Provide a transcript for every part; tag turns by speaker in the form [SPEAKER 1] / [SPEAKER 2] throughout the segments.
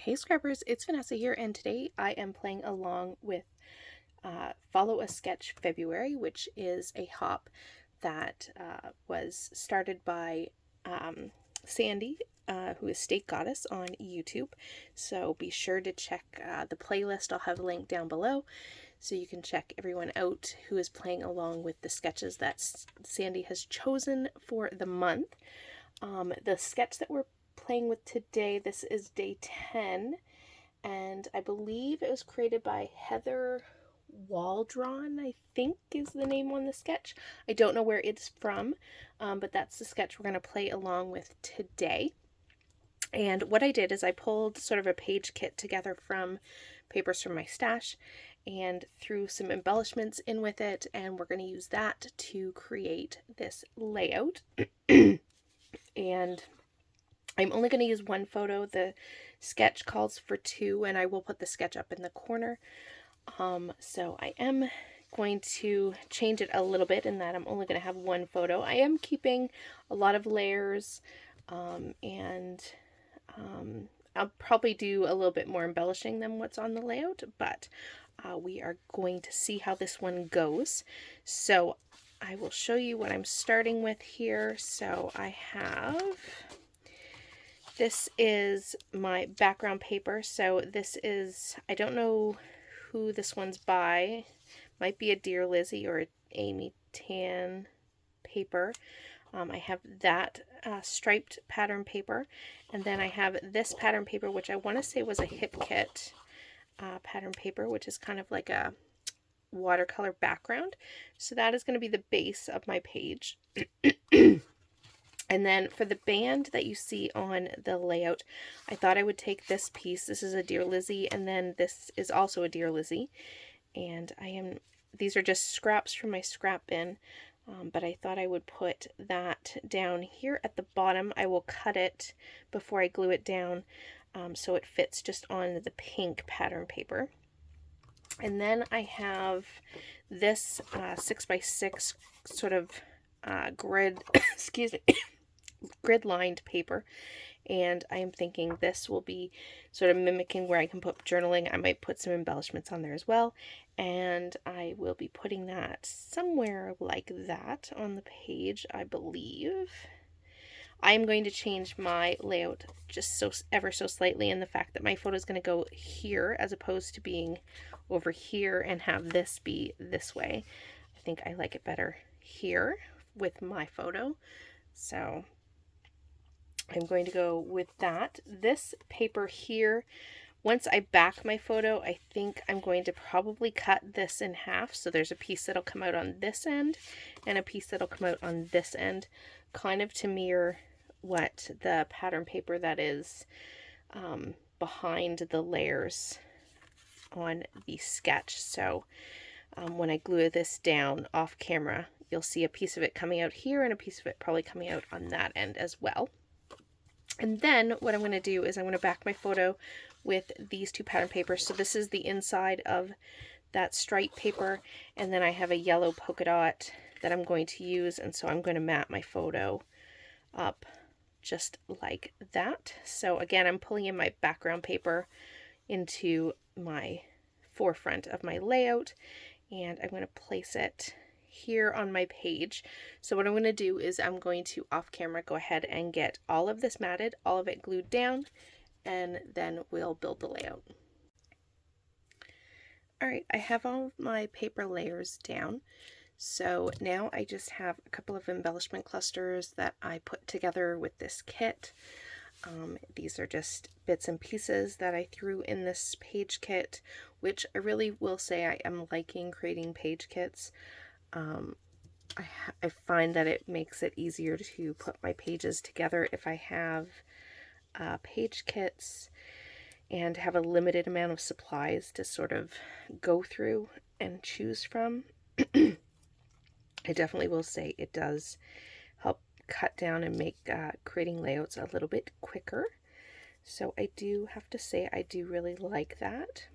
[SPEAKER 1] Hey Scrubbers, it's Vanessa here, and today I am playing along with Follow a Sketch February, which is a hop that was started by Sandy, who is State Goddess on YouTube. So be sure to check the playlist. I'll have a link down below so you can check everyone out who is playing along with the sketches that Sandy has chosen for the month. The sketch that we're playing with today, this is day 10, and I believe it was created by Heather Waldron, I think is the name on the sketch. I don't know where it's from, but that's the sketch we're going to play along with today. And what I did is I pulled sort of a page kit together from papers from my stash and threw some embellishments in with it, and we're going to use that to create this layout. And I'm only going to use one photo. The sketch calls for two, and I will put the sketch up in the corner. So I am going to change it a little bit in that I'm only going to have one photo. I am keeping a lot of layers, and I'll probably do a little bit more embellishing than what's on the layout, but we are going to see how this one goes. So I will show you what I'm starting with here. So I have... This is my background paper. So this is, I don't know who this one's by. Might be a Dear Lizzie or a Amy Tan paper. I have that striped pattern paper. And then I have this pattern paper, which I want to say was a Hip Kit pattern paper, which is kind of like a watercolor background. So that is going to be the base of my page. And then for the band that you see on the layout, I thought I would take this piece. This is a Dear Lizzie, and then this is also a Dear Lizzie. And these are just scraps from my scrap bin, but I thought I would put that down here at the bottom. I will cut it before I glue it down so it fits just on the pink pattern paper. And then I have this 6x6 sort of grid, excuse me, grid lined paper, and I am thinking this will be sort of mimicking where I can put journaling. I might put some embellishments on there as well, and I will be putting that somewhere like that on the page, I believe. I'm going to change my layout just ever so slightly, and the fact that my photo is going to go here as opposed to being over here and have this be this way. I think I like it better here with my photo, so I'm going to go with that. This paper here, once I back my photo, I think I'm going to probably cut this in half. So there's a piece that'll come out on this end and a piece that'll come out on this end, kind of to mirror what the pattern paper that is behind the layers on the sketch. So when I glue this down off camera, you'll see a piece of it coming out here and a piece of it probably coming out on that end as well. And then what I'm going to do is I'm going to back my photo with these two pattern papers. So this is the inside of that stripe paper, and then I have a yellow polka dot that I'm going to use, and so I'm going to mat my photo up just like that. So again, I'm pulling in my background paper into my forefront of my layout, and I'm going to place it here on my page. So what I'm going to do is I'm going to off camera go ahead and get all of this matted, all of it glued down, and then we'll build the layout. Alright, I have all of my paper layers down. So now I just have a couple of embellishment clusters that I put together with this kit. These are just bits and pieces that I threw in this page kit, which I really will say I am liking creating page kits. I find that it makes it easier to put my pages together if I have page kits and have a limited amount of supplies to sort of go through and choose from. I definitely will say it does help cut down and make creating layouts a little bit quicker. So I do have to say I do really like that.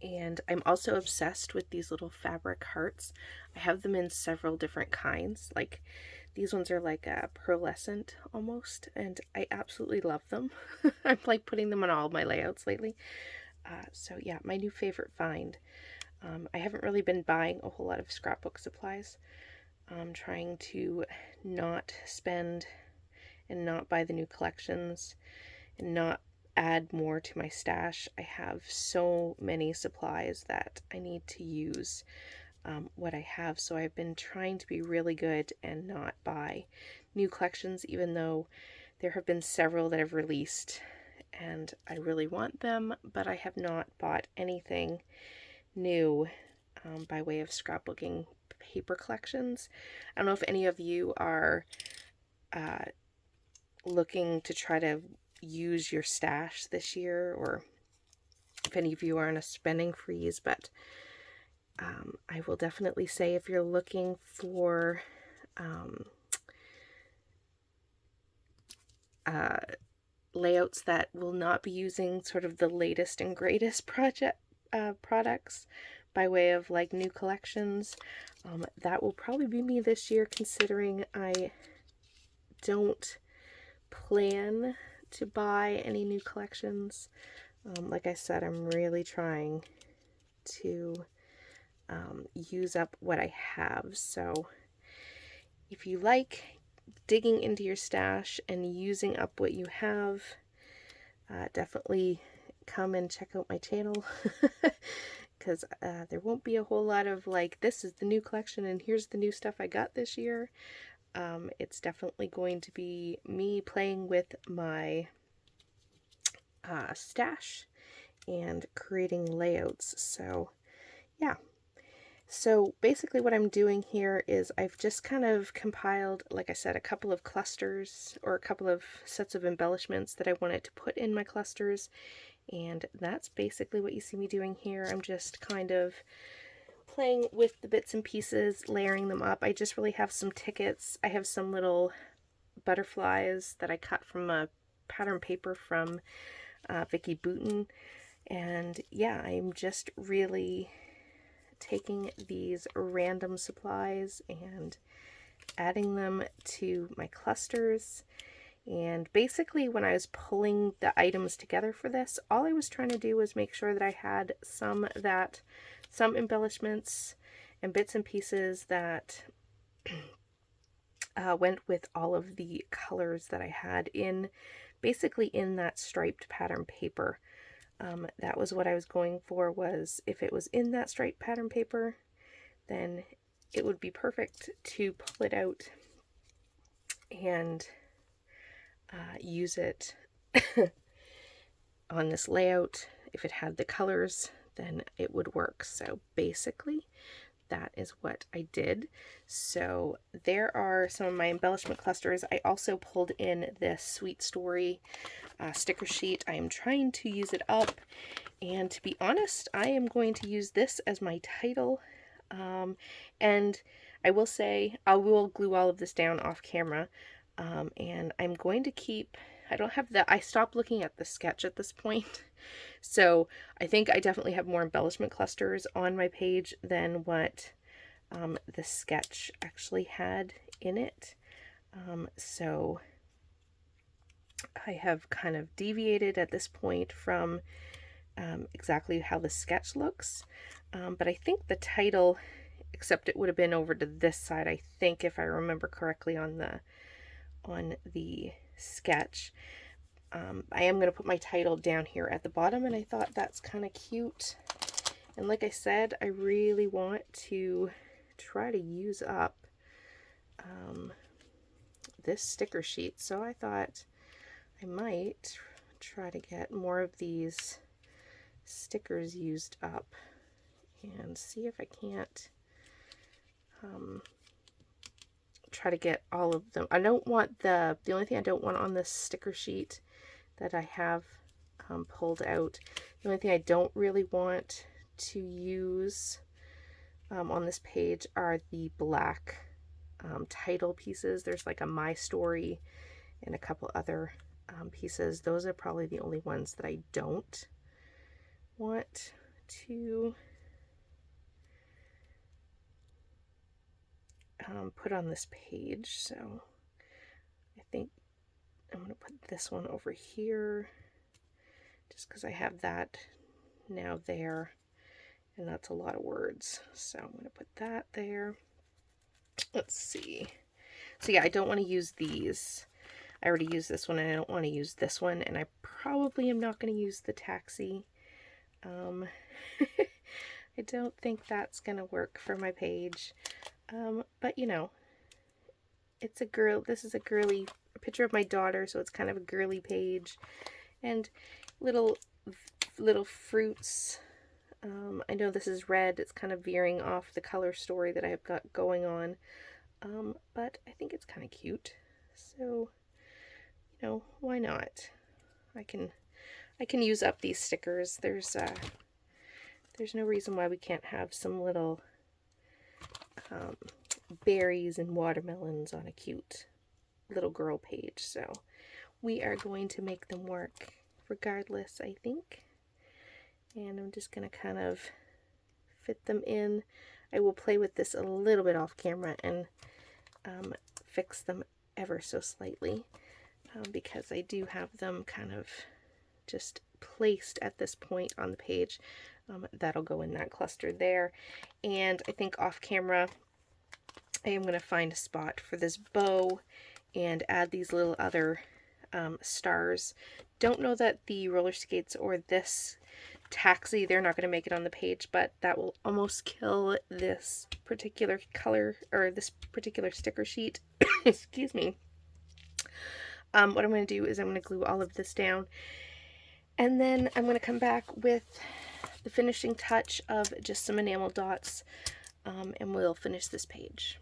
[SPEAKER 1] And I'm also obsessed with these little fabric hearts. I have them in several different kinds. Like These ones are like pearlescent almost, and I absolutely love them. I'm like putting them on all my layouts lately. So yeah, my new favorite find. I haven't really been buying a whole lot of scrapbook supplies. I'm trying to not spend and not buy the new collections and not add more to my stash. I have so many supplies that I need to use what I have, so I've been trying to be really good and not buy new collections, even though there have been several that have released and I really want them, but I have not bought anything new by way of scrapbooking paper collections. I don't know if any of you are looking to try to use your stash this year, or if any of you are on a spending freeze, but I will definitely say if you're looking for layouts that will not be using sort of the latest and greatest products by way of like new collections, that will probably be me this year, considering I don't plan to buy any new collections. Like I said, I'm really trying to use up what I have. So if you like digging into your stash and using up what you have, definitely come and check out my channel, because there won't be a whole lot of like, this is the new collection and here's the new stuff I got this year. It's definitely going to be me playing with my stash and creating layouts. So yeah. So basically what I'm doing here is I've just kind of compiled, like I said, a couple of clusters or a couple of sets of embellishments that I wanted to put in my clusters. And that's basically what you see me doing here. I'm just kind of playing with the bits and pieces, layering them up. I just really have some tickets. I have some little butterflies that I cut from a pattern paper from Vicky Boutin. And yeah, I'm just really taking these random supplies and adding them to my clusters. And basically when I was pulling the items together for this, all I was trying to do was make sure that I had some embellishments and bits and pieces that went with all of the colors that I had in basically in that striped pattern paper. That was what I was going for, was if it was in that striped pattern paper, then it would be perfect to pull it out and use it on this layout. If it had the colors, then it would work. So basically that is what I did. So there are some of my embellishment clusters. I also pulled in this Sweet Story sticker sheet. I am trying to use it up, and to be honest, I am going to use this as my title. And I will say I will glue all of this down off camera, and I'm going to keep, I stopped looking at the sketch at this point. So I think I definitely have more embellishment clusters on my page than what the sketch actually had in it. So I have kind of deviated at this point from exactly how the sketch looks. But I think the title, except it would have been over to this side, I think, if I remember correctly, on the sketch. I am going to put my title down here at the bottom, and I thought that's kind of cute. And like I said, I really want to try to use up this sticker sheet, so I thought I might try to get more of these stickers used up and see if I can't try to get all of them. I don't want the only thing I don't want on this sticker sheet that I have pulled out, the only thing I don't really want to use on this page are the black title pieces. There's like a My Story and a couple other pieces. Those are probably the only ones that I don't want to put on this page. So I think I'm going to put this one over here just because I have that now there, and that's a lot of words. So I'm going to put that there. Let's see. So yeah, I don't want to use these. I already used this one, and I don't want to use this one, and I probably am not going to use the taxi. I don't think that's going to work for my page. But you know, it's a girl. This is a picture of my daughter, so it's kind of a girly page, and little fruits. I know this is red. It's kind of veering off the color story that I've got going on, but I think it's kind of cute. So, you know, why not? I can use up these stickers. There's no reason why we can't have some little berries and watermelons on a cute little girl page. So we are going to make them work regardless, I think. And I'm just going to kind of fit them in. I will play with this a little bit off camera and fix them ever so slightly because I do have them kind of just placed at this point on the page. That'll go in that cluster there. And I think off camera I am going to find a spot for this bow and add these little other stars. Don't know that the roller skates or this taxi, they're not going to make it on the page, but that will almost kill this particular color or this particular sticker sheet. Excuse me. What I'm going to do is I'm going to glue all of this down, and then I'm going to come back with the finishing touch of just some enamel dots, and we'll finish this page.